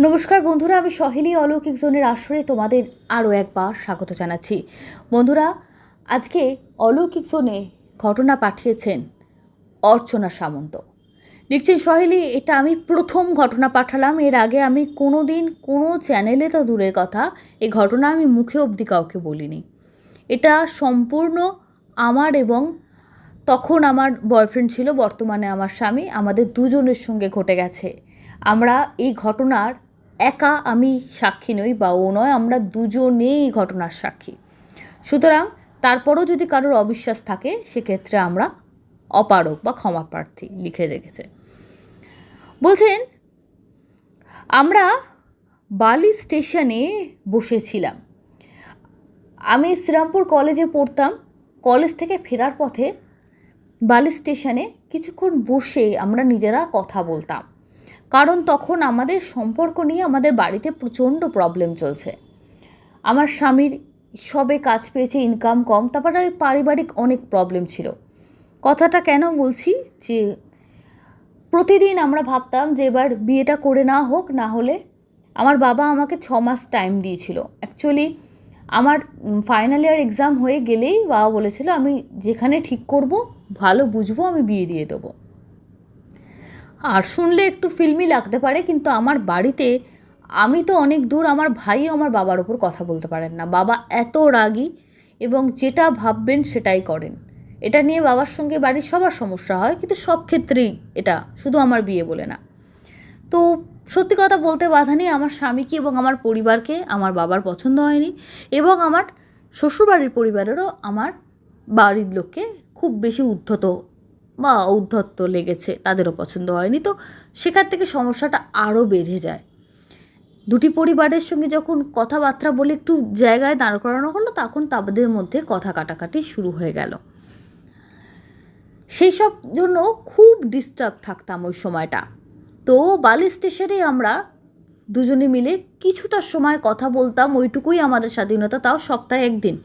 নমস্কার বন্ধুরা, আমি সহেলি অলৌকিক জোনের আসরে তোমাদের আরও একবার স্বাগত জানাচ্ছি। বন্ধুরা, আজকে অলৌকিক জোনে ঘটনা পাঠিয়েছেন অর্চনা সামন্ত। লিখছেন, সহেলি, এটা আমি প্রথম ঘটনা পাঠালাম। এর আগে আমি কোনো দিন কোনো চ্যানেলে তো দূরের কথা, এই ঘটনা আমি মুখে অবধি কাউকে বলিনি। এটা সম্পূর্ণ আমার এবং তখন আমার বয়ফ্রেন্ড ছিল, বর্তমানে আমার স্বামী, আমাদের দুজনের সঙ্গে ঘটে গেছে। আমরা এই ঘটনার একা আমি সাক্ষী নই বা ও নয়, আমরা দুজনেই এই ঘটনার সাক্ষী। সুতরাং তারপরও যদি কারোর অবিশ্বাস থাকে সেক্ষেত্রে আমরা অপারক বা ক্ষমাপ্রার্থী, লিখে রেখেছে। বলছেন, আমরা বালি স্টেশনে বসেছিলাম। আমি শ্রীরামপুর কলেজে পড়তাম। কলেজ থেকে ফেরার পথে বালি স্টেশনে কিছুক্ষণ বসে আমরা নিজেরা কথা বলতাম, কারণ তখন আমাদের সম্পর্ক নিয়ে আমাদের বাড়িতে প্রচণ্ড প্রবলেম চলছে। আমার স্বামীর সবে কাজ পেয়েছে, ইনকাম কম, তারপরে পারিবারিক অনেক প্রবলেম ছিল। কথাটা কেন বলছি, যে প্রতিদিন আমরা ভাবতাম যে এবার বিয়েটা করে না হোক, না হলে আমার বাবা আমাকে 6 মাস টাইম দিয়েছিল। অ্যাকচুয়ালি আমার ফাইনাল ইয়ার এক্সাম হয়ে গেলেই বাবা বলেছিল আমি যেখানে ঠিক করব, ভালো বুঝবো, আমি বিয়ে দিয়ে দেবো। আর শুনলে একটু ফিল্মি লাগতে পারে, কিন্তু আমার বাড়িতে আমি তো অনেক দূর, আমার ভাইও আমার বাবার ওপর কথা বলতে পারেন না। বাবা এত রাগী এবং যেটা ভাববেন সেটাই করেন। এটা নিয়ে বাবার সঙ্গে বাড়ির সবার সমস্যা হয়, কিন্তু সব ক্ষেত্রেই এটা, শুধু আমার বিয়ে বলে না। তো সত্যি কথা বলতে বাধা নেই, আমার স্বামীকে এবং আমার পরিবারকে আমার বাবার পছন্দ হয়নি, এবং আমার শ্বশুরবাড়ির পরিবারেরও আমার বাড়ির লোককে খুব বেশি উদ্ধত বা ঔদ্ধত্য লেগেছে, তাদেরও পছন্দ হয়নি। তো সেখান থেকে সমস্যাটা আরও বেঁধে যায়। দুটি পরিবারের সঙ্গে যখন কথাবার্তা বলে একটু জায়গায় দাঁড় করানো হলো, তখন তাদের মধ্যে কথা কাটাকাটি শুরু হয়ে গেল। সেই সব জন্য খুব ডিস্টার্ব থাকতাম ওই সময়টা। তো বালি স্টেশনে আমরা দুজনে মিলে কিছুটা সময় কথা বলতাম, ওইটুকুই আমাদের স্বাধীনতা, তাও সপ্তাহে একদিন।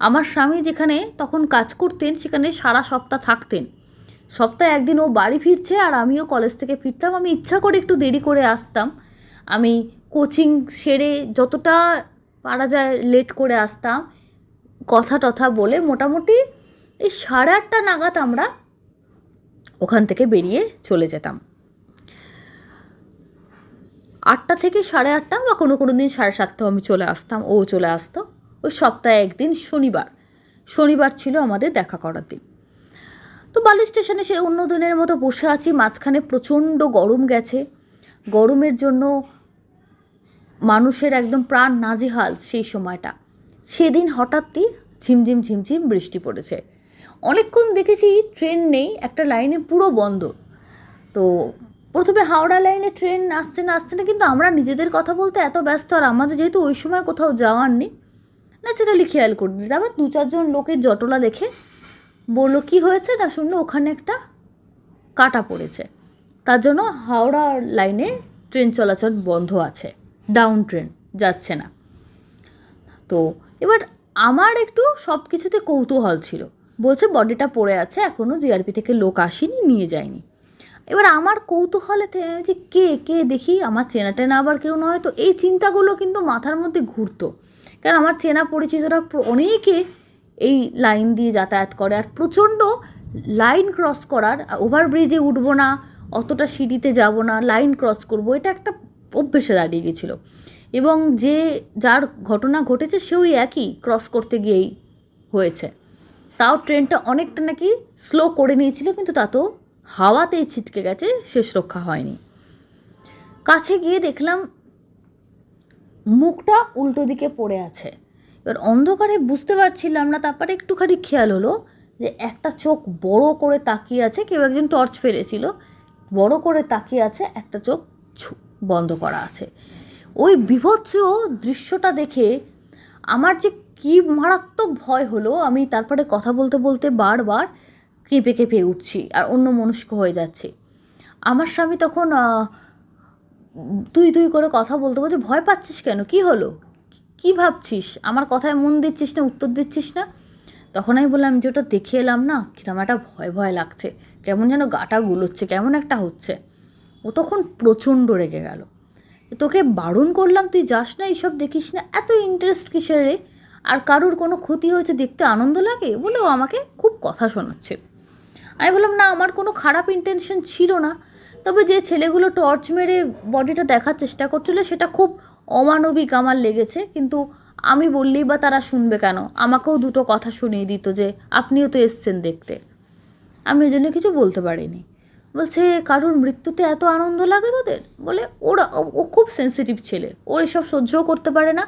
আমার স্বামী যেখানে তখন কাজ করতেন সেখানে সারা সপ্তাহ থাকতেন। সপ্তাহে একদিন ও বাড়ি ফিরছে আর আমিও কলেজ থেকে ফিরতাম। আমি ইচ্ছা করে একটু দেরি করে আসতাম। আমি কোচিং সেরে যতটা পারা যায় লেট করে আসতাম, কথা টথা বলে মোটামুটি এই 8:30 নাগাদ আমরা ওখান থেকে বেরিয়ে চলে যেতাম। 8টা থেকে 8:30 বা কোনো কোনো দিন 7:30 আমি চলে আসতাম, ও চলে আসতো। ওই সপ্তাহে একদিন শনিবার ছিল আমাদের দেখা করার দিন। তো বালি স্টেশনে সে অন্য দিনের মতো বসে আছি, মাঝখানে প্রচণ্ড গরম গেছে। গরমের জন্য মানুষের একদম প্রাণ নাজেহাল সেই সময়টা। সেদিন হঠাৎই ঝিমঝিম ঝিমঝিম বৃষ্টি পড়েছে। অনেকক্ষণ দেখেছি ট্রেন নেই, একটা লাইনে পুরো বন্ধ। তো প্রথমে হাওড়া লাইনে ট্রেন আসছে না, কিন্তু আমরা নিজেদের কথা বলতে এত ব্যস্ত, আর আমাদের যেহেতু ওই সময় কোথাও যাওয়ার নেই, ন্যাচারালি খেয়াল করিনি। তারপর 2-4 জন লোকের জটলা দেখে বললো কী হয়েছে, না শুনলো ওখানে একটা কাটা পড়েছে, তার জন্য হাওড়া লাইনে ট্রেন চলাচল বন্ধ আছে, ডাউন ট্রেন যাচ্ছে না। তো এবার আমার একটু সব কিছুতে কৌতূহল ছিল। বলছে বডিটা পড়ে আছে, এখনও জিআরপি থেকে লোক আসেনি, নিয়ে যায়নি। এবার আমার কৌতূহলেতে যে কে কে দেখি, আমার চেনা টেনা আবার কেউ নয়। তো এই চিন্তাগুলো কিন্তু মাথার মধ্যে ঘুরতো, কারণ আমার চেনা পরিচিতরা অনেকে এই লাইন দিয়ে যাতায়াত করে, আর প্রচণ্ড লাইন ক্রস করার, ওভারব্রিজে উঠবো না, অতটা সিঁড়িতে যাব না, লাইন ক্রস করব, এটা একটা অভ্যেসে দাঁড়িয়ে গেছিলো। এবং যার ঘটনা ঘটেছে সেও একই ক্রস করতে গিয়েই হয়েছে। তাও ট্রেনটা অনেকটা নাকি স্লো করে নিয়েছিল, কিন্তু তাতেও হাওয়াতেই ছিটকে গেছে, শেষ রক্ষা হয়নি। কাছে গিয়ে দেখলাম মুখটা উল্টো দিকে পড়ে আছে। এবার অন্ধকারে বুঝতে পারছিলাম না, তারপরে একটুখানি খেয়াল হলো যে একটা চোখ বড় করে তাকিয়ে আছে, কেউ একজন টর্চ ফেলেছিল, বড় করে তাকিয়ে আছে, একটা চোখ বন্ধ করা আছে। ওই বীভৎস দৃশ্যটা দেখে আমার যে কী মারাত্মক ভয় হলো, আমি তারপরে কথা বলতে বলতে বারবার কেঁপে কেঁপে উঠছি আর অন্য মনস্ক হয়ে যাচ্ছি। আমার স্বামী তখন তুই তুই করে কথা বলতে বলছে, ভয় পাচ্ছিস কেন, কি হলো, কি ভাবছিস, আমার কথায় মন দিচ্ছিস না, উত্তর দিচ্ছিস না। তখন আমি বললাম, আমি যে ওটা দেখে এলাম না, কিরম একটা ভয় ভয় লাগছে, কেমন যেন গাটা গুলোচ্ছে, কেমন একটা হচ্ছে। ও তখন প্রচণ্ড রেগে গেল। তোকে বারণ করলাম তুই যাস না, এইসব দেখিস না, এত ইন্টারেস্ট কিসের রে? আর কারুর কোনো ক্ষতি হয়েছে দেখতে আনন্দ লাগে বলেও আমাকে খুব কথা শোনাচ্ছে। আমি বললাম না, আমার কোনো খারাপ ইন্টেনশন ছিল না, তবে যে ছেলেগুলো টর্চ মেরে বডিটা দেখার চেষ্টা করছিলো সেটা খুব অমানবিক আমার লেগেছে। কিন্তু আমি বললেই বা তারা শুনবে কেন? আমাকেও দুটো কথা শুনিয়ে দিত যে আপনিও তো এসছেন দেখতে। আমি ওই জন্য কিছু বলতে পারিনি। বলছে কারোর মৃত্যুতে এত আনন্দ লাগে তোদের? বলে ও খুব সেন্সিটিভ ছেলে, ওর এসব সহ্যও করতে পারে না,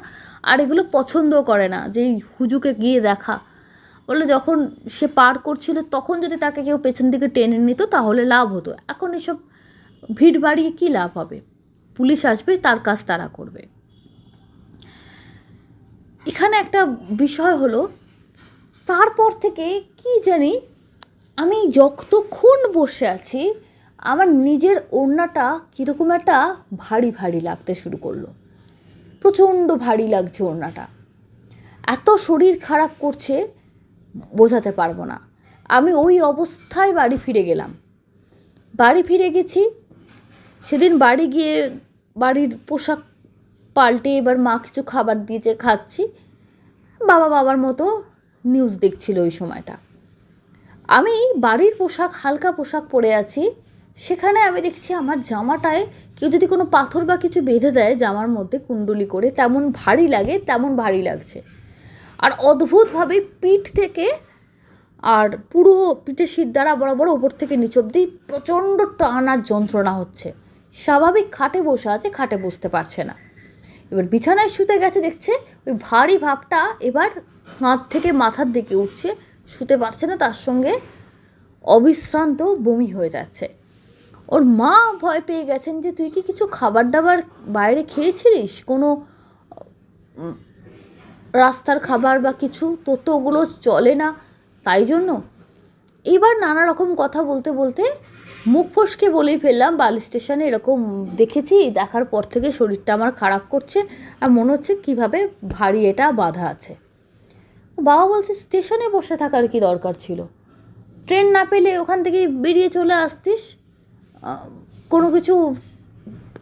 আর এগুলো পছন্দও করে না যে এই হুজুকে গিয়ে দেখা। বললো যখন সে পার করছিল তখন যদি তাকে কেউ পেছন দিকে টেনে নিত তাহলে লাভ হতো, এখন এসব ভিড় বাড়িয়ে কী লাভ হবে? পুলিশ আসবে, তার কাজ তারা করবে। এখানে একটা বিষয় হলো, তারপর থেকে কি জানি আমি যতক্ষণ বসে আছি আমার নিজের ওড়নাটা কীরকম একটা ভারী ভারী লাগতে শুরু করলো। প্রচণ্ড ভারী লাগছে ওড়নাটা, এত শরীর খারাপ করছে বোঝাতে পারবো না। আমি ওই অবস্থায় বাড়ি ফিরে গেলাম। বাড়ি ফিরে গেছি, সেদিন বাড়ি গিয়ে বাড়ির পোশাক পাল্টে এবার মা কিছু খাবার দিয়েছে, খাচ্ছি। বাবার মতো নিউজ দেখছিল ওই সময়টা। আমি বাড়ির পোশাক, হালকা পোশাক পরে আছি, সেখানে আমি দেখছি আমার জামাটায় কেউ যদি কোনো পাথর বা কিছু বেঁধে দেয় জামার মধ্যে কুণ্ডলি করে, তেমন ভারী লাগে, তেমন ভারী লাগছে। আর অদ্ভুতভাবে পিঠ থেকে আর পুরো পিঠের শির দ্বারা বরাবর ওপর থেকে নিচ অবধি প্রচণ্ড টান আর যন্ত্রণা হচ্ছে। স্বাভাবিক খাটে বসে আছে, খাটে বসতে পারছে না। এবার বিছানায় শুতে গেছে, দেখছে ওই ভারী ভাবটা এবার কাঁধ থেকে মাথার দিকে উঠছে, শুতে পারছে না, তার সঙ্গে অবিশ্রান্ত বমি হয়ে যাচ্ছে। ওর মা ভয় পেয়ে গেছেন যে তুই কি কিছু খাবার দাবার বাইরে খেয়েছিলিস, কোনো রাস্তার খাবার বা কিছু, তোর তো ওগুলো চলে না, তাই জন্য। এইবার নানা রকম কথা বলতে বলতে মুখ ফসকে বলেই ফেললাম বালি স্টেশনে এরকম দেখেছি, দেখার পর থেকে শরীরটা আমার খারাপ করছে আর মনে হচ্ছে কীভাবে ভারী এটা বাঁধা আছে। বাবা বলছে স্টেশনে বসে থাকার কি দরকার ছিল? ট্রেন না পেলে ওখান থেকে বেরিয়ে চলে আসতিস, কোনো কিছু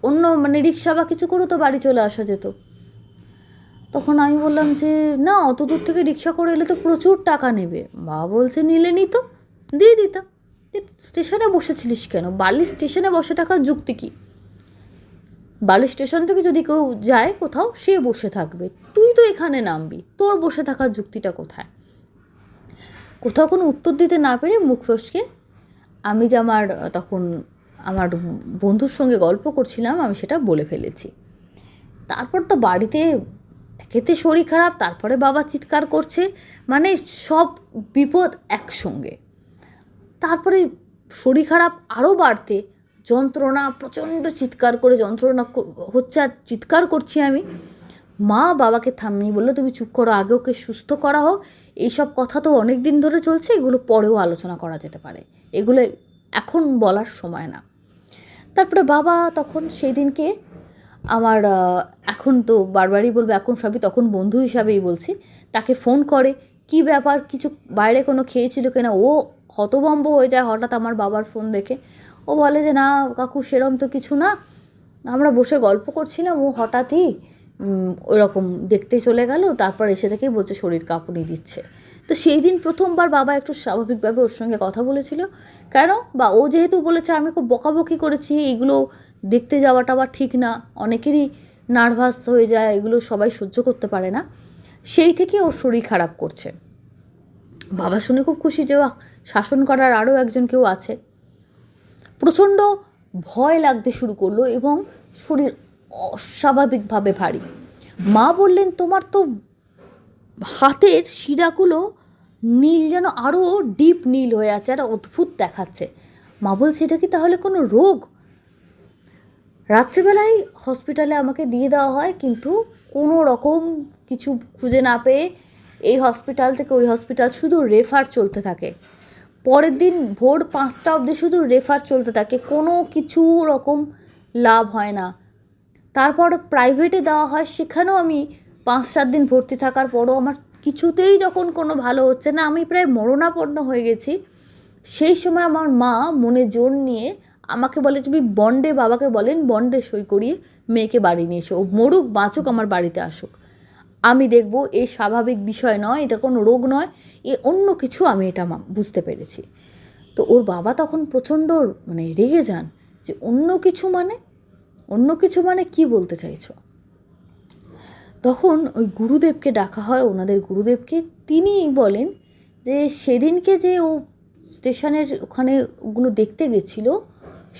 অন্য রিক্সা বা কিছু করে তো বাড়ি চলে আসা যেত। তখন আমি বললাম যে না, অত দূর থেকে রিক্সা করে এলে তো প্রচুর টাকা নেবে। বাবা বলছে নিলে নিত, দিয়ে দিতাম। স্টেশনে বসেছিলিস কেন? বালি স্টেশনে বসে থাকার যুক্তি কী? বালি স্টেশন থেকে যদি কেউ যায় কোথাও, সে বসে থাকবে, তুই তো এখানে নামবি, তোর বসে থাকার যুক্তিটা কোথায়? কোথাও কোনো উত্তর দিতে না পেরে মুখ ফসকে আমি যে তখন আমার বন্ধুর সঙ্গে গল্প করছিলাম, আমি সেটা বলে ফেলেছি। তারপর তো বাড়িতে একেতে শরীর খারাপ, তারপরে বাবা চিৎকার করছে, সব বিপদ একসঙ্গে। তারপরে শরীর খারাপ আরও বাড়তে, যন্ত্রণা, প্রচণ্ড চিৎকার করে যন্ত্রণা হচ্ছে আর চিৎকার করছি আমি। মা বাবাকে থামিয়ে বললো তুমি চুপ করো, আগে ওকে সুস্থ করা হোক, এইসব কথা তো অনেক দিন ধরে চলছে, এগুলো পরেও আলোচনা করা যেতে পারে, এগুলো এখন বলার সময় না। তারপরে বাবা তখন সেই দিনকে আমার এখন তো বারবারই বলবো এখন সবই তখন বন্ধু হিসাবেই বলছি, তাকে ফোন করে কি ব্যাপার, কিছু বাইরে কোনো খেয়েছিল কিনা। ও হতভম্ব হয়ে যায় হঠাৎ আমার বাবার ফোন দেখে। ও বলে যে না কাকু, সেরম তো কিছু না, আমরা বসে গল্প করছিলাম, ও হঠাৎই ওরকম দেখতে চলে গেল, তারপর এসে থেকেই বলছে শরীর কাঁপুনি দিচ্ছে। তো সেই দিন প্রথমবার বাবা একটু স্বাভাবিকভাবে ওর সঙ্গে কথা বলেছিল। কেন? বা ও যেহেতু বলেছে আমি খুব বকাবকি করেছি, এগুলো দেখতে যাওয়াটা আবার ঠিক না, অনেকেরই নার্ভাস হয়ে যায়, এগুলো সবাই সহ্য করতে পারে না, সেই থেকে ওর শরীর খারাপ করছে। বাবা শুনে খুব খুশি যে শাসন করার আরও একজন কেউ আছে। প্রচণ্ড ভয় লাগতে শুরু করলো এবং শরীর অস্বাভাবিকভাবে ভারী। মা বললেন তোমার তো হাতের শিরাগুলো নীল, যেন আরও ডিপ নীল হয়ে আছে, আর অদ্ভুত দেখাচ্ছে। মা বলছে এটা কি তাহলে কোনো রোগ? রাত্রিবেলায় হসপিটালে আমাকে দিয়ে দেওয়া হয়, কিন্তু কোনো রকম কিছু খুঁজে না পেয়ে এই হসপিটাল থেকে ওই হসপিটাল শুধু রেফার চলতে থাকে। পরের দিন ভোর 5টা অবধি শুধু রেফার চলতে থাকে, কোনো কিছু রকম লাভ হয় না। তারপর প্রাইভেটে দেওয়া হয়, সেখানেও আমি 5-7 দিন ভর্তি থাকার পরও আমার কিছুতেই যখন কোনো ভালো হচ্ছে না, আমি প্রায় মরণাপন্ন হয়ে গেছি। সেই সময় আমার মা মনে জোর নিয়ে আমাকে বলে তুমি বন্ডে, বাবাকে বলেন বন্ডে সই করিয়ে মেয়েকে বাড়ি নিয়ে এসো, ও মরুক বাঁচুক আমার বাড়িতে আসুক, আমি দেখব এ স্বাভাবিক বিষয় নয়, এটা কোনো রোগ নয়, এ অন্য কিছু, আমি এটা বুঝতে পেরেছি। তো ওর বাবা তখন প্রচণ্ড মানে রেগে যান যে অন্য কিছু মানে কি বলতে চাইছো। তখন ওই গুরুদেবকে ডাকা হয়, ওনাদের গুরুদেবকে। তিনি বলেন যে সেদিনকে যে ও স্টেশনের ওখানে ওগুলো দেখতে গেছিলো,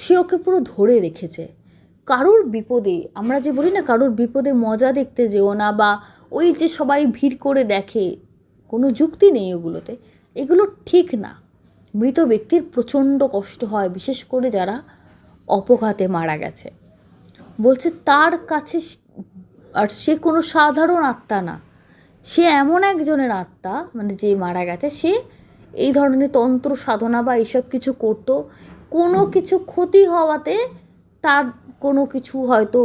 সে ওকে পুরো ধরে রেখেছে। কারোর বিপদে, আমরা যে বলি না কারোর বিপদে মজা দেখতে যেও না, বা ওই যে সবাই ভিড় করে দেখে, কোনো যুক্তি নেই ওগুলোতে, এগুলো ঠিক না। মৃত ব্যক্তির প্রচণ্ড কষ্ট হয়, বিশেষ করে যারা অপঘাতে মারা গেছে। বলছে তার কাছে, আর সে কোনো সাধারণ আত্মা না, সে এমন একজনের আত্মা, মানে যে মারা গেছে সে এই ধরনের তন্ত্র সাধনা বা এইসব কিছু করতো, কোনো কিছু ক্ষতি হওয়াতে তার কোনো কিছু হয়তো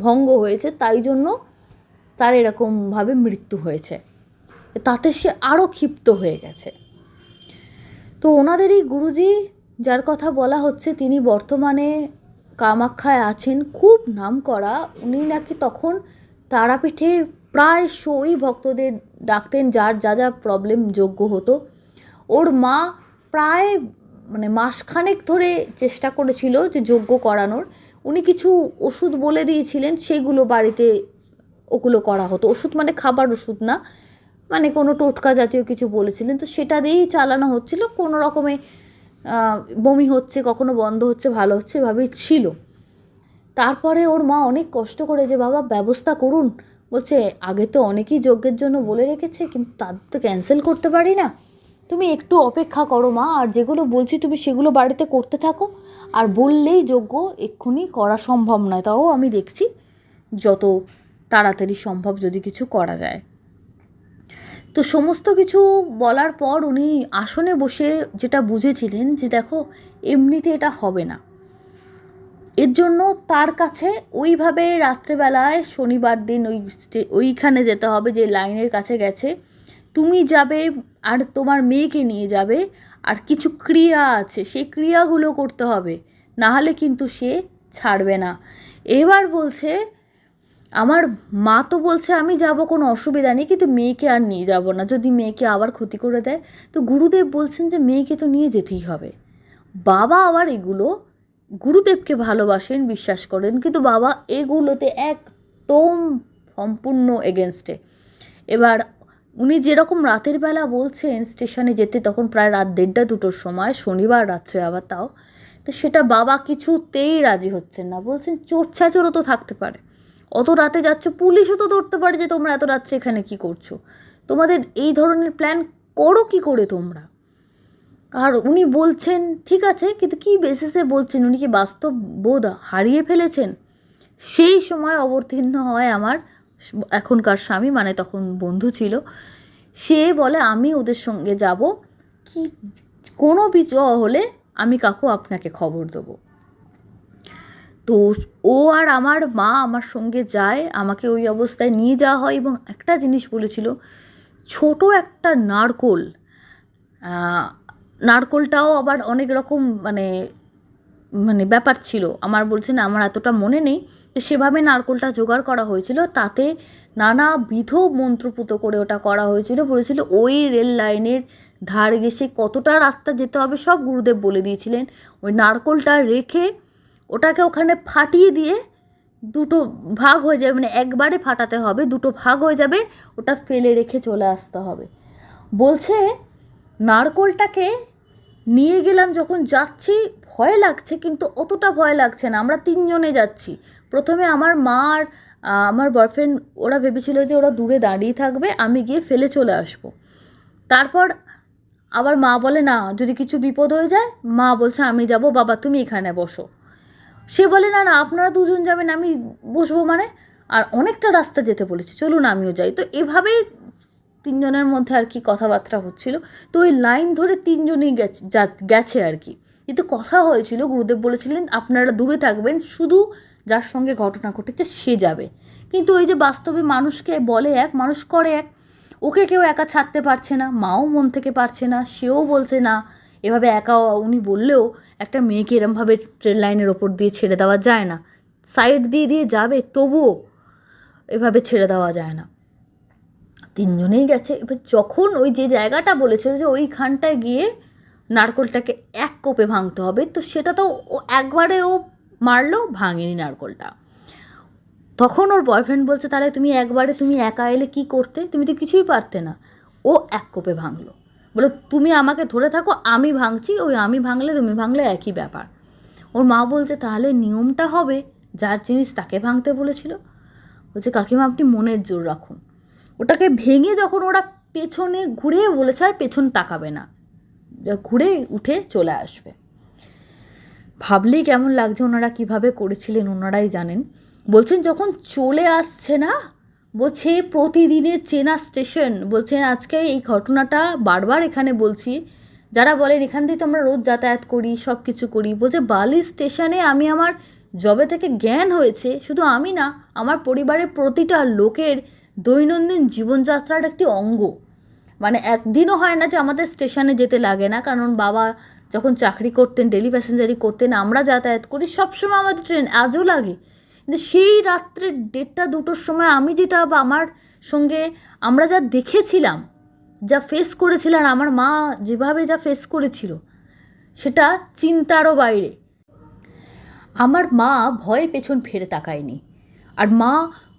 ভঙ্গ হয়েছে, তাই জন্য তার এরকমভাবে মৃত্যু হয়েছে। তাতে সে আরও ক্ষিপ্ত হয়ে গেছে। তো ওনাদের এই গুরুজি যার কথা বলা হচ্ছে, তিনি বর্তমানে কামাখ্যায় আছেন, খুব নাম করা। উনি নাকি তখন তারাপীঠে প্রায়শই ভক্তদের ডাকতেন, যার যা যা প্রবলেম যোগ্য হতো। ওর মা প্রায় মানে মাসখানেক ধরে চেষ্টা করেছিল যে যজ্ঞ করানোর। উনি কিছু ওষুধ বলে দিয়েছিলেন, সেগুলো বাড়িতে ওগুলো করা হতো। ওষুধ মানে খাবার ওষুধ না, মানে কোনো টোটকা জাতীয় কিছু বলেছিলেন, তো সেটা দিয়েই চালানো হচ্ছিল। কোনো রকমে বমি হচ্ছে, কখনো বন্ধ হচ্ছে, ভালো হচ্ছে, এভাবেই ছিল। তারপরে ওর মা অনেক কষ্ট করে যে বাবা ব্যবস্থা করুন, বলছে আগে তো অনেকেই যজ্ঞের জন্য বলে রেখেছে, কিন্তু তার তো ক্যান্সেল করতে পারি না, তুমি একটু অপেক্ষা করো মা, আর যেগুলো বলছি তুমি সেগুলো বাড়িতে করতে থাকো, আর বললেই যজ্ঞ এক্ষুনি করা সম্ভব নয়, তাও আমি দেখছি যত তাড়াতাড়ি সম্ভব যদি কিছু করা যায়। তো সমস্ত কিছু বলার পর উনি আসনে বসে যেটা বুঝেছিলেন যে দেখো এমনিতে এটা হবে না, এর জন্য তার কাছে ওইভাবে রাত্রেবেলায় শনিবার দিন ওইখানে যেতে হবে, যে লাইনের কাছে গেছে, তুমি যাবে আর তোমার মেয়েকে নিয়ে যাবে, আর কিছু ক্রিয়া আছে সেই ক্রিয়াগুলো করতে হবে, নাহলে কিন্তু সে ছাড়বে না। এবার বলছে আমার মা তো বলছে আমি যাব, কোনো অসুবিধা নেই, কিন্তু মেয়েকে আর নিয়ে যাব না, যদি মেয়েকে আবার ক্ষতি করে দেয়। তো গুরুদেব বলছেন যে মেয়েকে তো নিয়ে যেতেই হবে। বাবা আবার এগুলো, গুরুদেবকে ভালোবাসেন, বিশ্বাস করেন, কিন্তু বাবা এগুলোতে একদম সম্পূর্ণ এগেনস্টে। এবার উনি যেরকম রাতের বেলা বলছেন স্টেশনে যেতে, তখন প্রায় রাত 1:30-2টোর সময়, শনিবার রাত্রে আবার তাও, তো সেটা বাবা কিছুতেই রাজি হচ্ছেন না। বলছেন চোর ছাচোরও তো থাকতে পারে, অত রাতে যাচ্ছ, পুলিশও তো ধরতে পারে যে তোমরা এত রাত্রে এখানে কি করছো, তোমাদের এই ধরনের প্ল্যান করো কি করে তোমরা। আর উনি বলছেন ঠিক আছে, কিন্তু কী বেসিসে বলছেন, উনি কি বাস্তব বোধ হারিয়ে ফেলেছেন? সেই সময় অবতীর্ণ হয় আমার এখনকার স্বামী, মানে তখন বন্ধু ছিল। সে বলে আমি ওদের সঙ্গে যাব, কি কোনো বিষয় হলে আমি কাকু আপনাকে খবর দেবো। তো ও আর আমার মা আমার সঙ্গে যায়, আমাকে ওই অবস্থায় নিয়ে যাওয়া হয়। এবং একটা জিনিস বলেছিল, ছোট একটা নারকোল, নারকোলটাও আবার অনেক রকম মানে মানে ব্যাপার ছিল, আমার বলছে না আমার এতটা মনে নেই, তো সেভাবে নারকোলটা জোগাড় করা হয়েছিল, তাতে নানাবিধ মন্ত্রপুত করে ওটা করা হয়েছিল। বলেছিল ওই রেল লাইনের ধার ঘেঁষে কতটা রাস্তা যেতে হবে সব গুরুদেব বলে দিয়েছিলেন। ওই নারকোলটা রেখে ওটাকে ওখানে ফাটিয়ে দিয়ে দুটো ভাগ হয়ে যাবে, মানে একবারে ফাটাতে হবে, দুটো ভাগ হয়ে যাবে, ওটা ফেলে রেখে চলে আসতে হবে। বলছে নারকোলটাকে নিয়ে গেলাম, যখন যাচ্ছি ভয় লাগছে, কিন্তু অতটা ভয় লাগছে না, আমরা 3জনে যাচ্ছি। প্রথমে আমার মা আর আমার বয়ফ্রেন্ড, ওরা ভেবেছিল যে ওরা দূরে দাঁড়িয়ে থাকবে, আমি গিয়ে ফেলে চলে আসবো। তারপর আবার মা বলে না যদি কিছু বিপদ হয়ে যায়, মা বলছে আমি যাব, বাবা তুমি এখানে বসো। সে বলে না না আপনারা দুজন যাবেন, আমি বসবো মানে, আর অনেকটা রাস্তা যেতে বলেছে, চলুন আমিও যাই। তো এভাবেই 3জনের মধ্যে আর কি কথাবার্তা হচ্ছিল। তো ওই লাইন ধরে 3জনই গেছে আর কি। কিন্তু কথা হয়েছিল, গুরুদেব বলেছিলেন আপনারা দূরে থাকবেন, শুধু যার সঙ্গে ঘটনা ঘটেছে সে যাবে। কিন্তু ওই যে বাস্তবে মানুষকে বলে এক, মানুষ করে এক, ওকে কেউ একা ছাড়তে পারছে না, মাও মন থেকে পারছে না, সেও বলছে না এভাবে একা উনি বললেও একটা মেয়েকে এরমভাবে ট্রেন লাইনের ওপর দিয়ে ছেড়ে দেওয়া যায় না, সাইড দিয়ে দিয়ে যাবে তবুও এভাবে ছেড়ে দেওয়া যায় না। তিনজনেই গেছে। এবার যখন ওই যে জায়গাটা বলেছিল যে ওইখানটায় গিয়ে নারকোলটাকে এক কোপে ভাঙতে হবে, তো সেটা তো ও একবারে ও মারলো, ভাঙেনি নারকোলটা। তখন ওর বয়ফ্রেন্ড বলছে, তাহলে তুমি একবারে তুমি একা এলে কি করতে, তুমি তো কিছুই পারতে না। ও এক কোপে ভাঙলো, বলো তুমি আমাকে ধরে থাকো, আমি ভাঙছি, ওই আমি ভাঙলে তুমি ভাঙলে একই ব্যাপার। ওর মা বলছে তাহলে নিয়মটা হবে যার জিনিস তাকে ভাঙতে বলেছিল। বলছে কাকিমা আপনি মনের জোর রাখুন, ওটাকে ভেঙে যখন ওরা পেছনে ঘুরে বলেছে আর পেছন তাকাবে না, ঘুরে উঠে চলে আসবে। ভাবলেই কেমন লাগছে, ওনারা কিভাবে করেছিলেন ওনারাই জানেন। বলছেন যখন চলে আসছে না, বলছে প্রতিদিনের চেনা স্টেশন, বলছেন আজকে এই ঘটনাটা বারবার এখানে বলছি, যারা বলেন এখান দিয়ে তো আমরা রোজ যাতায়াত করি সব কিছু করি, বলছে বালি স্টেশনে আমি আমার যবে থেকে জ্ঞান হয়েছে, শুধু আমি না আমার পরিবারের প্রতিটা লোকের দৈনন্দিন জীবনযাত্রার একটি অঙ্গ। মানে একদিনও হয় না যে আমাদের স্টেশনে যেতে লাগে না, কারণ বাবা যখন চাকরি করতেন ডেলি প্যাসেঞ্জারি করতেন, আমরা যাতায়াত করি সবসময় আমাদের ট্রেন, আজও লাগে। কিন্তু সেই রাত্রে 1টা-2টোর সময় আমি যেটা বা আমার সঙ্গে আমরা যা দেখেছিলাম, যা ফেস করেছিলাম, আমার মা যেভাবে যা ফেস করেছিল সেটা চিন্তারও বাইরে। আমার মা ভয়ে পেছন ফিরে তাকায়নি, আর মা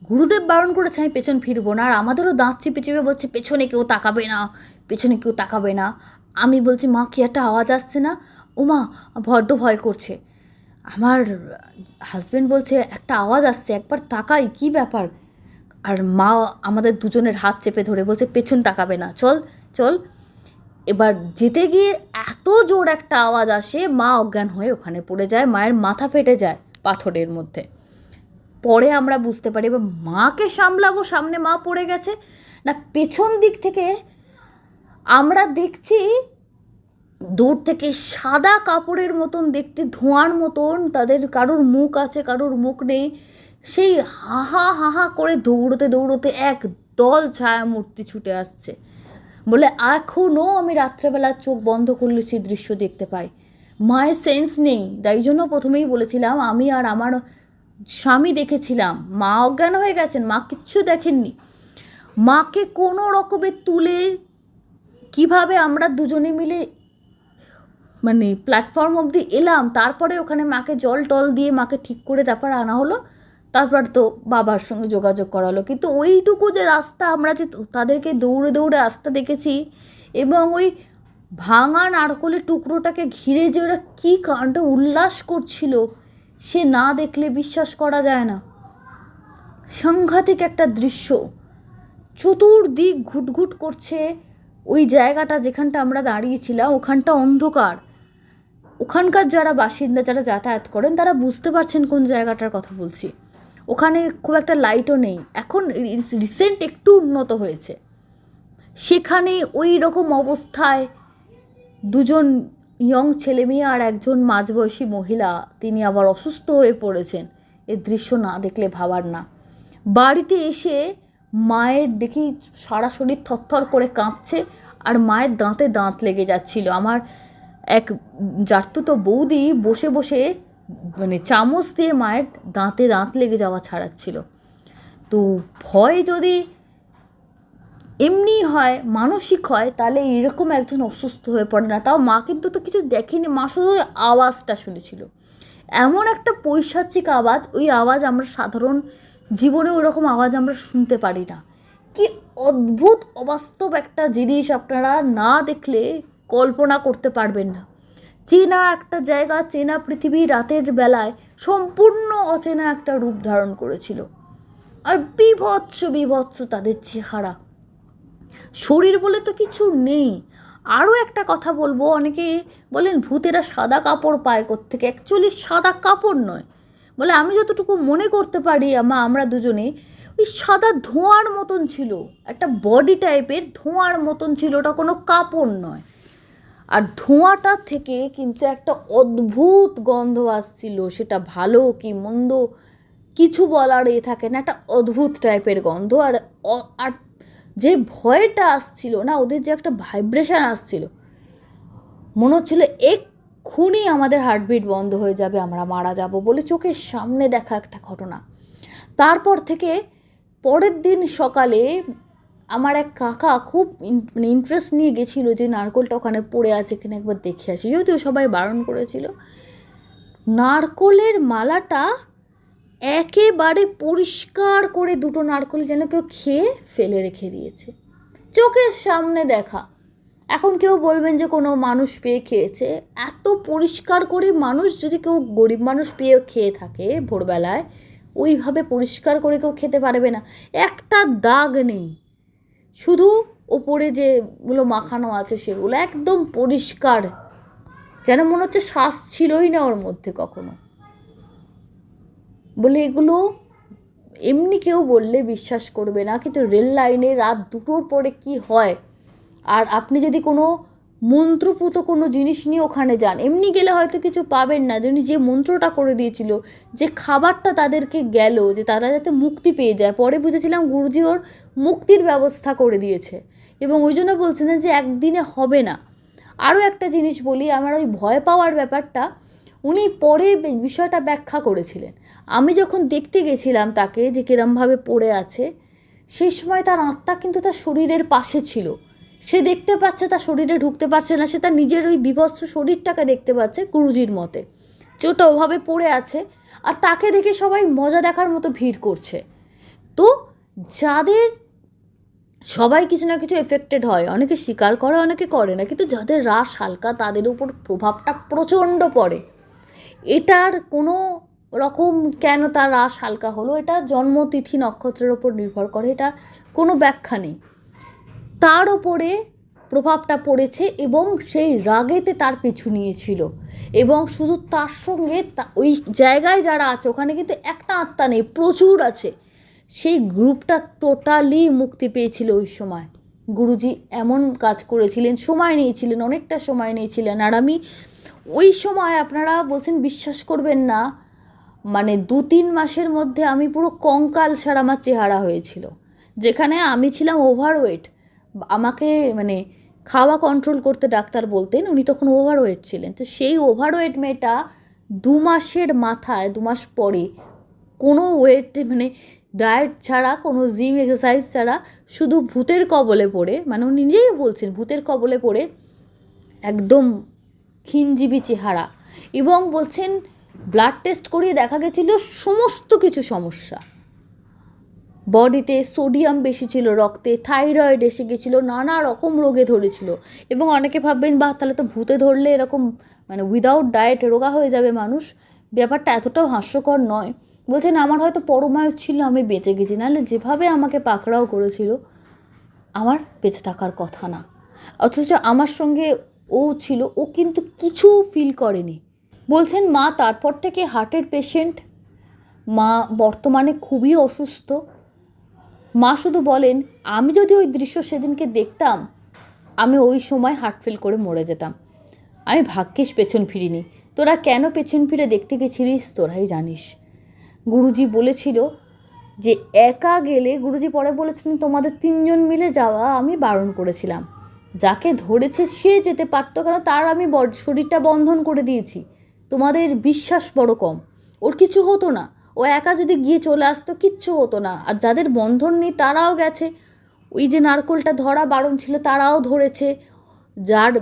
গুরুদেব বারণ করেছে আমি পেছন ফিরবো না, আর আমাদেরও দাঁত চেপে চেপে বলছে পেছনে কেউ তাকাবে না, পেছনে কেউ তাকাবে না। আমি বলছি মা কি একটা আওয়াজ আসছে না, ও মা বড্ড ভয় করছে। আমার হাজব্যান্ড বলছে একটা আওয়াজ আসছে, একবার তাকাই কী ব্যাপার। আর মা আমাদের দুজনের হাত চেপে ধরে বলছে পেছন তাকাবে না, চল চল। এবার যেতে গিয়ে এত জোর একটা আওয়াজ আসে, মা অজ্ঞান হয়ে ওখানে পড়ে যায়, মায়ের মাথা ফেটে যায় পাথরের মধ্যে। পরে আমরা বুঝতে পারি এবার মাকে সামলাবো, সামনে মা পড়ে গেছে না, পেছন দিক থেকে আমরা দেখছি দূর থেকে সাদা কাপড়ের মতন দেখতে, ধোঁয়ার মতন, তাদের কারোর মুখ আছে কারোর মুখ নেই, সেই হাহা হাহা করে দৌড়তে দৌড়তে এক দল ছায়ামূর্তি ছুটে আসছে। বলে এখনও আমি রাত্রেবেলা চোখ বন্ধ করলে সেই দৃশ্য দেখতে পাই। মায়ের সেন্স নেই, তাই জন্য প্রথমেই বলেছিলাম আমি আর আমার স্বামী দেখেছিলাম, মা অজ্ঞান হয়ে গেছেন, মা কিচ্ছু দেখেননি। মাকে কোনো রকমে তুলে কিভাবে আমরা দুজনে মিলে মানে প্ল্যাটফর্ম অবধি এলাম, তারপরে ওখানে মাকে জল টল দিয়ে মাকে ঠিক করে তারপর আনা হলো, তারপর তো বাবার সঙ্গে যোগাযোগ করা হলো। কিন্তু ওইটুকু যে রাস্তা আমরা যে তাদেরকে দৌড়ে দৌড়ে আসতে দেখেছি, এবং ওই ভাঙা নারকলের টুকরোটাকে ঘিরে যে ওরা কী কাণ্ড উল্লাস করছিল, সে না দেখলে বিশ্বাস করা যায় না। সাংঘাতিক একটা দৃশ্য, চতুর্দিক ঘুটঘুট করছে। ওই জায়গাটা যেখানটা আমরা দাঁড়িয়েছিলাম ওখানটা অন্ধকার। ওখানকার যারা বাসিন্দা, যারা যাতায়াত করেন, তারা বুঝতে পারছেন কোন জায়গাটার কথা বলছি। ওখানে খুব একটা লাইটও নেই, এখন রিসেন্ট একটু উন্নত হয়েছে। সেখানে ওই রকম অবস্থায় দুজন ইয়ং ছেলেমেয়ে আর একজন মাঝবয়সী মহিলা, তিনি আবার অসুস্থ হয়ে পড়েছেন। এর দৃশ্য না দেখলে ভাবার না। বাড়িতে এসে মায়ের দেখি সারা শরীর থরথর করে কাঁপছে, আর মায়ের দাঁতে দাঁত লেগে যাচ্ছিল। আমার এক জারতুতো বৌদি বসে বসে মানে চামচ দিয়ে মায়ের দাঁতে দাঁত লেগে যাওয়া ছাড়াচ্ছিল। তো ভয় যদি এমনি হয়, মানসিক হয়, তাহলে এরকম একজন অসুস্থ হয়ে পড়ে না। তাও মা কিন্তু তো কিছু দেখেনি, মা শুধু আওয়াজটা শুনেছিল। এমন একটা পৈশাচিক আওয়াজ, ওই আওয়াজ আমরা সাধারণ জীবনে ওরকম আওয়াজ আমরা শুনতে পারি না। কি অদ্ভুত অবাস্তব একটা জিনিস, আপনারা না দেখলে কল্পনা করতে পারবেন না। চেনা একটা জায়গা, চেনা পৃথিবী রাতের বেলায় সম্পূর্ণ অচেনা একটা রূপ ধারণ করেছিল। আর বিভৎস বিভৎস তাদের চেহারা, শরীর বলে তো কিছু নেই। আরও একটা কথা বলবো, অনেকে বলেন ভূতেরা সাদা কাপড় পায় কোত্থেকে, অ্যাকচুয়ালি সাদা কাপড় নয়, বলে আমি যতটুকু মনে করতে পারি আমরা দুজনে, ওই সাদা ধোঁয়ার মতন ছিল, একটা বডি টাইপের ধোঁয়ার মতন ছিল, ওটা কোনো কাপড় নয়। আর ধোঁয়াটা থেকে কিন্তু একটা অদ্ভুত গন্ধ আসছিল, সেটা ভালো কি মন্দ কিছু বলার থাকে না, একটা অদ্ভুত টাইপের গন্ধ। আর যে ভয়টা আসছিল না, ওদের যে একটা ভাইব্রেশন আসছিল, মনে হচ্ছিল এক্ষুনি আমাদের হার্টবিট বন্ধ হয়ে যাবে, আমরা মারা যাব বলে চোখের সামনে দেখা একটা ঘটনা। তারপর থেকে পরের দিন সকালে আমার এক কাকা খুব ইন্টারেস্ট নিয়ে গেছিলো যে নারকোলটা ওখানে পড়ে আছে কিনা একবার দেখে আসি, যদিও সবাই বারণ করেছিল। নারকোলের মালাটা একেবারে পরিষ্কার করে দুটো নারকোল যেন কেউ খেয়ে ফেলে রেখে দিয়েছে, চোখের সামনে দেখা। এখন কেউ বলবেন যে কোনো মানুষ পেয়ে খেয়েছে, এত পরিষ্কার করে মানুষ যদি কেউ গরিব মানুষ পেয়ে খেয়ে থাকে ভোরবেলায়, ওইভাবে পরিষ্কার করে কেউ খেতে পারবে না। একটা দাগ নেই, শুধু ওপরে যেগুলো মাখানো আছে সেগুলো একদম পরিষ্কার, যেন মনে হচ্ছে শ্বাস ছিলই না ওর মধ্যে কখনো। বলে এগুলো এমনি কেউ বললে বিশ্বাস করবে না, কিন্তু রেল লাইনে রাত 2টোর পরে কি হয়, আর আপনি যদি কোনো মন্ত্রপুত কোনো জিনিস নিয়ে ওখানে যান, এমনি গেলে হয়তো কিছু পাবেন না। যিনি যে মন্ত্রটা করে দিয়েছিল, যে খাবারটা তাদেরকে গেল যে তারা যাতে মুক্তি পেয়ে যায়, পরে বুঝেছিলাম গুরুজি ওর মুক্তির ব্যবস্থা করে দিয়েছে, এবং ওই জন্য বলছিলেন যে একদিনে হবে না। আরও একটা জিনিস বলি, আমার ওই ভয় পাওয়ার ব্যাপারটা উনি পরে বিষয়টা ব্যাখ্যা করেছিলেন। আমি যখন দেখতে গেছিলাম তাকে যে কিরমভাবে পড়ে আছে, সেই সময় তার আত্মা কিন্তু তার শরীরের পাশে ছিল, সে দেখতে পাচ্ছে, তার শরীরে ঢুকতে পারছে না, সে তার নিজের ওই বিভৎস শরীরটাকে দেখতে পাচ্ছে গুরুজির মতে, যে ওটা ওভাবে পড়ে আছে, আর তাকে দেখে সবাই মজা দেখার মতো ভিড় করছে। তো যাদের সবাই কিছু না কিছু এফেক্টেড হয়, অনেকে স্বীকার করে অনেকে করে না, কিন্তু যাদের রাশ হালকা তাদের উপর প্রভাবটা প্রচণ্ড পড়ে। এটার কোনো রকম কেন তার রাশ হালকা হলো, এটা জন্মতিথি নক্ষত্রের ওপর নির্ভর করে, এটা কোনো ব্যাখ্যা নেই। তার ওপরে প্রভাবটা পড়েছে এবং সেই রাগেতে তার পিছু নিয়েছিল, এবং শুধু তার সঙ্গে ওই জায়গায় যারা আছে ওখানে কিন্তু একটা আত্মা নেই, প্রচুর আছে। সেই গ্রুপটা টোটালি মুক্তি পেয়েছিল ওই সময়। গুরুজি এমন কাজ করেছিলেন, সময় নিয়েছিলেন, অনেকটা সময় নিয়েছিলেন। আর আমি ওই সময়, আপনারা বলছেন বিশ্বাস করবেন না, মানে 2-3 মাসের মধ্যে আমি পুরো কঙ্কাল সার আমার চেহারা হয়েছিল, যেখানে আমি ছিলাম ওভারওয়েট। আমাকে মানে খাওয়া কন্ট্রোল করতে ডাক্তার বলতেন, উনি তখন ওভারওয়েট ছিলেন। তো সেই ওভারওয়েট মেয়েটা 2 মাসের মাথায়, 2 মাস পরে কোনো ওয়েট মানে ডায়েট ছাড়া, কোনো জিম এক্সারসাইজ ছাড়া, শুধু ভূতের কবলে পড়ে, মানে উনি নিজেই বলছেন ভূতের কবলে পড়ে একদম ক্ষীণজীবী চেহারা, এবং বলছেন ব্লাড টেস্ট করিয়ে দেখা গেছিল সমস্ত কিছু সমস্যা, বডিতে সোডিয়াম বেশি ছিল, রক্তে থাইরয়েড এসে গেছিলো, নানা রকম রোগে ধরেছিল। এবং অনেকে ভাববেন বাহ তাহলে তো ভূতে ধরলে এরকম মানে উইদাউট ডায়েট রোগা হয়ে যাবে মানুষ, ব্যাপারটা এতটাও হাস্যকর নয়। বলছেন আমার হয়তো পরমায়ু ছিল, আমি বেঁচে গেছি, নাহলে যেভাবে আমাকে পাকড়াও করেছিল আমার বেঁচে থাকার কথা না। অথচ আমার সঙ্গে ও ছিল, ও কিন্তু কিছু ফিল করেনি। বলছেন মা তারপর থেকে হার্টের পেশেন্ট, মা বর্তমানে খুবই অসুস্থ। মা শুধু বলেন আমি যদি ওই দৃশ্য সেদিনকে দেখতাম, আমি ওই সময় হার্ট ফেল করে মরে যেতাম। আমি ভাগ্যিস পেছন ফিরিনি, তোরা কেন পেছন ফিরে দেখতে গেছিলিস তোরাই জানিস। গুরুজি বলেছিল যে একা গেলে, গুরুজি পরে বলেছিলেন তোমাদের 3 জন মিলে যাওয়া আমি বারণ করেছিলাম, যাকে ধরেছে সে যেতে পারতো, কারণ তার আমি শরীরটা বন্ধন করে দিয়েছি, তোমাদের বিশ্বাস বড় কম, ওর কিছু হতো না, ও একা যদি গিয়ে চলে আসতো কিচ্ছু হতো না। আর যাদের বন্ধন নেই তারাও গেছে, ওই যে নারকোলটা ধরা বারণ ছিল তারাও ধরেছে, যার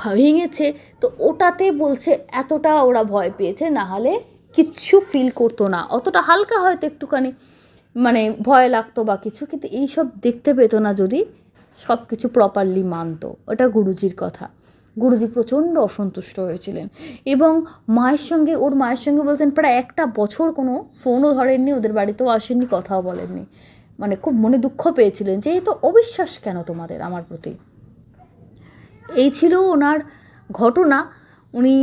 ভেঙেছে তো ওটাতে বলছে এতটা ওরা ভয় পেয়েছে, না হলে কিচ্ছু ফিল করতো না, অতটা হালকা হয়তো একটুখানি মানে ভয় লাগতো বা কিছু, কিন্তু এইসব দেখতে পেতো না যদি সব কিছু প্রপারলি মানতো। ওটা গুরুজির কথা। গুরুজি প্রচণ্ড অসন্তুষ্ট হয়েছিলেন, এবং ওর মায়ের সঙ্গে বলছেন প্রায় 1 বছর কোনো ফোনও ধরেননি, ওদের বাড়িতেও আসেননি, কথাও বলেননি, মানে খুব মনে দুঃখ পেয়েছিলেন যে এই তো অবিশ্বাস কেন তোমাদের আমার প্রতি। এই ছিল ওনার ঘটনা। উনি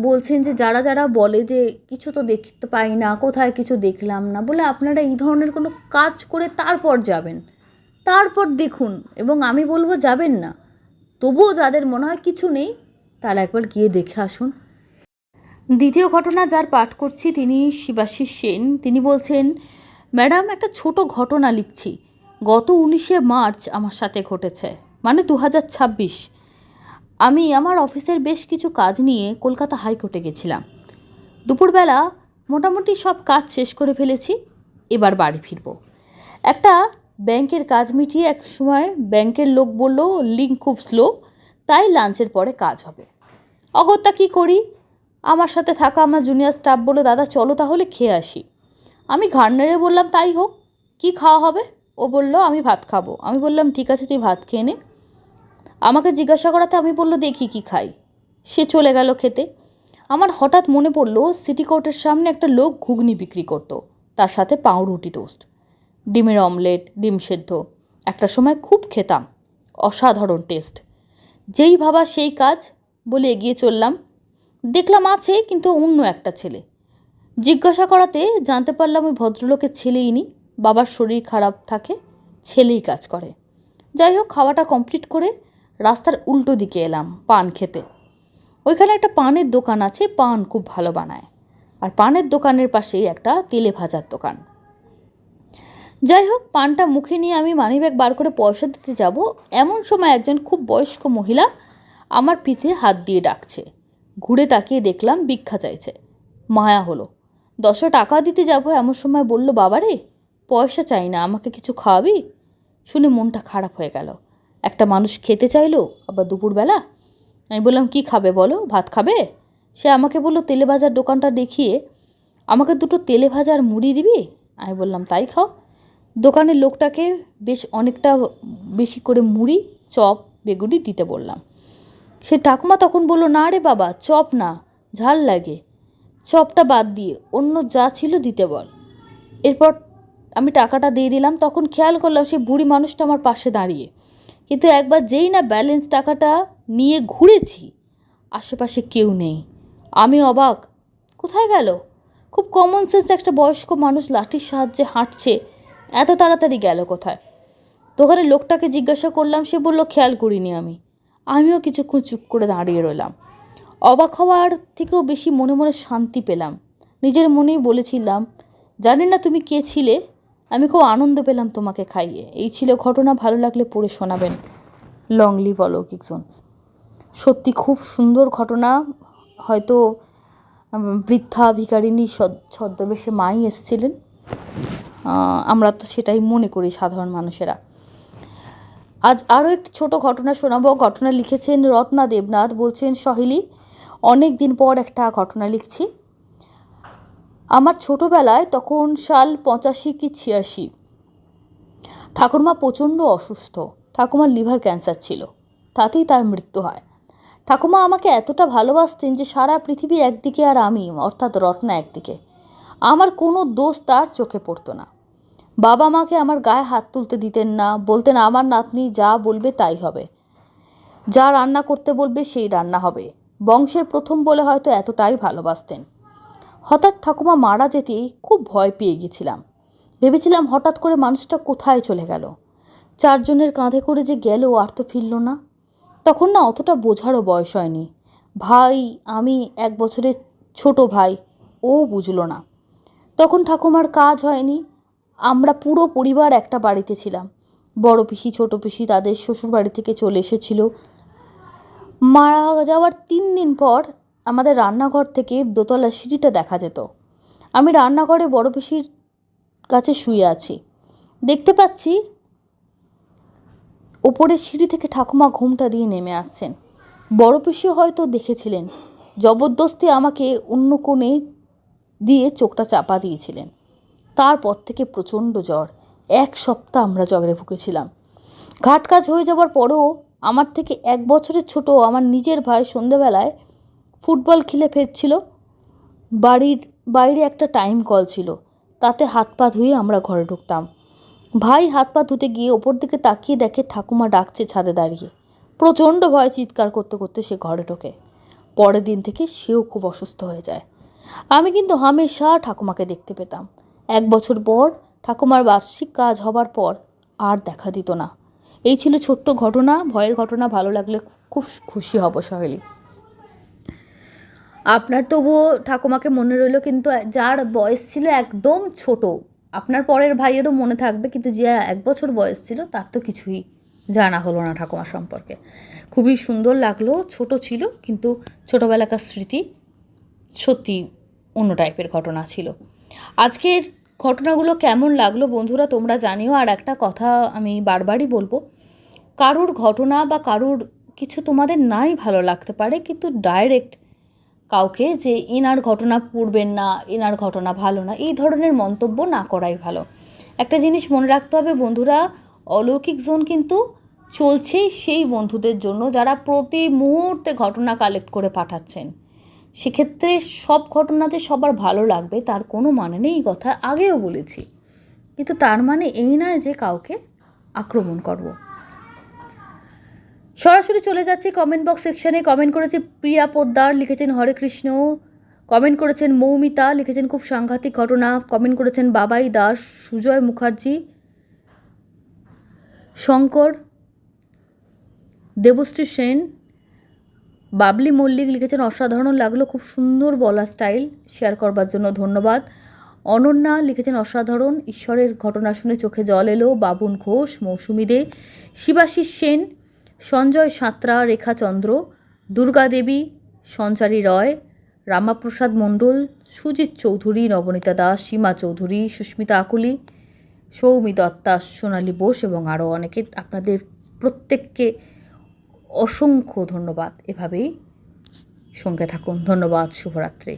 বলছেন যে যারা যারা বলে যে কিছু তো দেখতে পাই না, কোথায় কিছু দেখলাম না, বলে আপনারা এই ধরনের কোনো কাজ করে তারপর যাবেন, তারপর দেখুন, এবং আমি বলবো যাবেন না, তবুও যাদের মনে হয় কিছু নেই তারা একবার গিয়ে দেখে আসুন। দ্বিতীয় ঘটনা যার পাঠ করছি তিনি শিবাশিস সেন। তিনি বলছেন ম্যাডাম একটা ছোট ঘটনা লিখছি, গত 19শে মার্চ আমার সাথে ঘটেছে, মানে 2026। আমি আমার অফিসের বেশ কিছু কাজ নিয়ে কলকাতা হাইকোর্টে গেছিলাম। দুপুরবেলা মোটামুটি সব কাজ শেষ করে ফেলেছি, এবার বাড়ি ফিরব। একটা ব্যাংকের কাজ মিটিয়ে এক সময় ব্যাংকের লোক বলল লিঙ্ক খুব স্লো, তাই লাঞ্চের পরে কাজ হবে। অগত্যা কী করি, আমার সাথে থাকা আমার জুনিয়র স্টাফ বলল দাদা চলো তাহলে খেয়ে আসি। আমি ঘাড় নেড়ে বললাম তাই হোক, কী খাওয়া হবে? ও বলল আমি ভাত খাবো। আমি বললাম ঠিক আছে তুই ভাত খেয়ে নে। আমাকে জিজ্ঞাসা করাতে আমি বলল দেখি কি খাই। সে চলে গেল খেতে। আমার হঠাৎ মনে পড়লো সিটি কোর্টের সামনে একটা লোক ঘুগনি বিক্রি করতো, তার সাথে পাউরুটি টোস্ট, ডিমের অমলেট, ডিম সেদ্ধ। একটা সময় খুব খেতাম, অসাধারণ টেস্ট। যেই ভাবা সেই কাজ বলে এগিয়ে চললাম। দেখলাম আছে কিন্তু অন্য একটা ছেলে। জিজ্ঞাসা করাতে জানতে পারলাম ওই ভদ্রলোকের ছেলেই নি, বাবার শরীর খারাপ থাকে, ছেলেই কাজ করে। যাই হোক, খাওয়াটা কমপ্লিট করে রাস্তার উল্টো দিকে এলাম পান খেতে। ওইখানে একটা পানের দোকান আছে, পান খুব ভালো বানায়। আর পানের দোকানের পাশেই একটা তেলে ভাজার দোকান। যাই হোক, পানটা মুখে নিয়ে আমি মানিব্যাগ বার করে পয়সা দিতে যাব, এমন সময় একজন খুব বয়স্ক মহিলা আমার পিঠে হাত দিয়ে ডাকছে। ঘুরে তাকিয়ে দেখলাম ভিক্ষা চাইছে। মায়া হলো, 10 টাকা দিতে যাব এমন সময় বলল বাবারে পয়সা চাই না, আমাকে কিছু খাওয়াবি? শুনে মনটা খারাপ হয়ে গেল। একটা মানুষ খেতে চাইলো, আবার দুপুরবেলা। আমি বললাম কি খাবে বলো, ভাত খাবে? সে আমাকে বলল তেলে ভাজার দোকানটা দেখিয়ে আমাকে 2টো তেলে ভাজার মুড়ি দিবি? আমি বললাম তাই খাও। দোকানের লোকটাকে বেশ অনেকটা বেশি করে মুড়ি, চপ, বেগুনি দিতে বললাম। সে ঠাকুমা তখন বলল না রে বাবা, চপ না, ঝাল লাগে, চপটা বাদ দিয়ে অন্য যা ছিল দিতে বল। এরপর আমি টাকাটা দিয়ে দিলাম। তখন খেয়াল করলাম সেই বুড়ি মানুষটা আমার পাশে দাঁড়িয়ে, কিন্তু একবার যেই না ব্যালেন্স টাকাটা নিয়ে ঘুরেছি, আশেপাশে কেউ নেই। আমি অবাক, কোথায় গেল? খুব কমন সেন্স একটা বয়স্ক মানুষ লাঠির সাহায্যে হাঁটছে, এত তাড়াতাড়ি গেল কোথায়? দোকানের লোকটাকে জিজ্ঞাসা করলাম, সে বলল খেয়াল করিনি আমি। আমিও কিছুক্ষণ চুপ করে দাঁড়িয়ে রইলাম। অবাক হওয়ার থেকেও বেশি মনে মনে শান্তি পেলাম। নিজের মনেই বলেছিলাম জানি না তুমি কে ছিলে, আমি খুব আনন্দ পেলাম তোমাকে খাইয়ে। এই ছিল ঘটনা, ভালো লাগলে পড়ে শোনাবেন। লং লিভ অলৌকিক জোন। সত্যি খুব সুন্দর ঘটনা। হয়তো বৃদ্ধা ভিখারিণী ছদ্মবেশে মাই এসেছিলেন, আমরা তো সেটাই মনে করি সাধারণ মানুষেরা। আজ আরও একটি ছোট ঘটনা শোনাবো। ঘটনা লিখেছেন রত্না দেবনাথ। বলছেন সহেলি, অনেক দিন পর একটা ঘটনা লিখছি। আমার ছোটোবেলায়, তখন সাল 85 কি 86, ঠাকুরমা প্রচণ্ড অসুস্থ। ঠাকুমার লিভার ক্যান্সার ছিল, তাতেই তার মৃত্যু হয়। ঠাকুমা আমাকে এতটা ভালোবাসতেন যে সারা পৃথিবী একদিকে আর আমি অর্থাৎ রত্না একদিকে। আমার কোনো দোষ তার চোখে পড়তো না। বাবা মাকে আমার গায়ে হাত তুলতে দিতেন না, বলতেন আমার নাতনি যা বলবে তাই হবে, যা রান্না করতে বলবে সেই রান্না হবে। বংশের প্রথম বলে হয়তো এতটাই ভালোবাসতেন। হঠাৎ ঠাকুমা মারা যেতেই খুব ভয় পেয়ে গেছিলাম। ভেবেছিলাম হঠাৎ করে মানুষটা কোথায় চলে গেল। 4 জনের কাঁধে করে যে গেল আর তো ফিরল না। তখন না অতটা বোঝারও বয়স হয়নি। ভাই, আমি 1 বছরের ছোট ভাই, ও বুঝলো না। তখন ঠাকুমার কাজ হয়নি, আমরা পুরো পরিবার একটা বাড়িতে ছিলাম। বড় পিসি, ছোট পিসি তাদের শ্বশুর বাড়ি থেকে চলে এসেছিল। মারা যাওয়ার 3 দিন পর আমাদের রান্নাঘর থেকে দোতলা সিঁড়িটা দেখা যেত। আমি রান্নাঘরে বড় পিসির কাছে শুয়ে আছি, দেখতে পাচ্ছি ওপরের সিঁড়ি থেকে ঠাকুমা ঘুমটা দিয়ে নেমে আসছেন। বড় পিসিও হয়তো দেখেছিলেন, জবরদস্তি আমাকে অন্য কোণে দিয়ে চোখটা চাপা দিয়েছিলেন। তারপর থেকে প্রচণ্ড জ্বর। 1 সপ্তাহ আমরা জ্বরে ভুগেছিলাম। ঘাট কাজ হয়ে যাওয়ার পরেও আমার থেকে 1 বছরের ছোট আমার নিজের ভাই সন্ধেবেলায় ফুটবল খেলে ফিরছিল। বাড়ির বাইরে একটা টাইম কল ছিল, তাতে হাত পা ধুয়ে আমরা ঘরে ঢুকতাম। ভাই হাত পা ধুতে গিয়ে ওপর দিকে তাকিয়ে দেখে ঠাকুমা ডাকছে ছাদে দাঁড়িয়ে। প্রচণ্ড ভয়ে চিৎকার করতে করতে সে ঘরে ঢোকে। পরের দিন থেকে সেও খুব অসুস্থ হয়ে যায়। আমি কিন্তু হামেশা ঠাকুমাকে দেখতে পেতাম। 1 বছর পর ঠাকুমার বার্ষিক কাজ হবার পর আর দেখা দিত না। এই ছিল ছোট্ট ঘটনা, ভয়ের ঘটনা। ভালো লাগলে খুব খুশি হব সহেলি। আপনার তবুও ঠাকুমাকে মনে রইল, কিন্তু যার বয়স ছিল একদম ছোট, আপনার পরের ভাইয়েরও মনে থাকবে, কিন্তু যে 1 বছর বয়স ছিল তার তো কিছুই জানা হলো না ঠাকুমা সম্পর্কে। খুবই সুন্দর লাগলো, ছোট ছিল কিন্তু ছোটোবেলাকার স্মৃতি সত্যি অন্য টাইপের ঘটনা ছিল। আজকের ঘটনাগুলো কেমন লাগলো বন্ধুরা তোমরা জানিও। আর একটা কথা আমি বারবারই বলবো, কারুর ঘটনা বা কারুর কিছু তোমাদের নাই ভালো লাগতে পারে, কিন্তু ডাইরেক্ট কাউকে যে ইনার ঘটনা পড়বেন না, ইনার ঘটনা ভালো না, এই ধরনের মন্তব্য না করাই ভালো। একটা জিনিস মনে রাখতে হবে বন্ধুরা, অলৌকিক জোন কিন্তু চলছেই সেই বন্ধুদের জন্য যারা প্রতি মুহূর্তে ঘটনা কালেক্ট করে পাঠাচ্ছেন। সেক্ষেত্রে সব ঘটনা যে সবার ভালো লাগবে তার কোনো মানে নেই, এই কথা আগেও বলেছি, কিন্তু তার মানে এই নয় যে কাউকে আক্রমণ করব। সরাসরি চলে যাচ্ছি কমেন্ট বক্স সেকশানে। কমেন্ট করেছে প্রিয়া পোদ্দার, লিখেছেন হরে কৃষ্ণ। কমেন্ট করেছেন মৌমিতা, লিখেছেন খুব সাংঘাতিক ঘটনা। কমেন্ট করেছেন বাবাই দাস, সুজয় মুখার্জি, শঙ্কর, দেবশ্রী সেন, বাবলি মল্লিক লিখেছেন অসাধারণ লাগলো, খুব সুন্দর বলা স্টাইল, শেয়ার করবার জন্য ধন্যবাদ। অনন্যা লিখেছেন অসাধারণ, ঈশ্বরের ঘটনা শুনে চোখে জল এলো। বাবুন ঘোষ, মৌসুমী দে, শিবাশিস সেন, সঞ্জয় সাঁতরা, রেখা চন্দ্র, দুর্গা দেবী, সঞ্চারী রয়, রামাপ্রসাদ মণ্ডল, সুজিত চৌধুরী, নবনীতা দাস, সীমা চৌধুরী, সুস্মিতা আকুলি, সৌমি দত্তা, সোনালী বোস এবং আরও অনেকে। আপনাদের প্রত্যেককে অসংখ্য ধন্যবাদ। এভাবেই সঙ্গে থাকুন। ধন্যবাদ। শুভরাত্রি।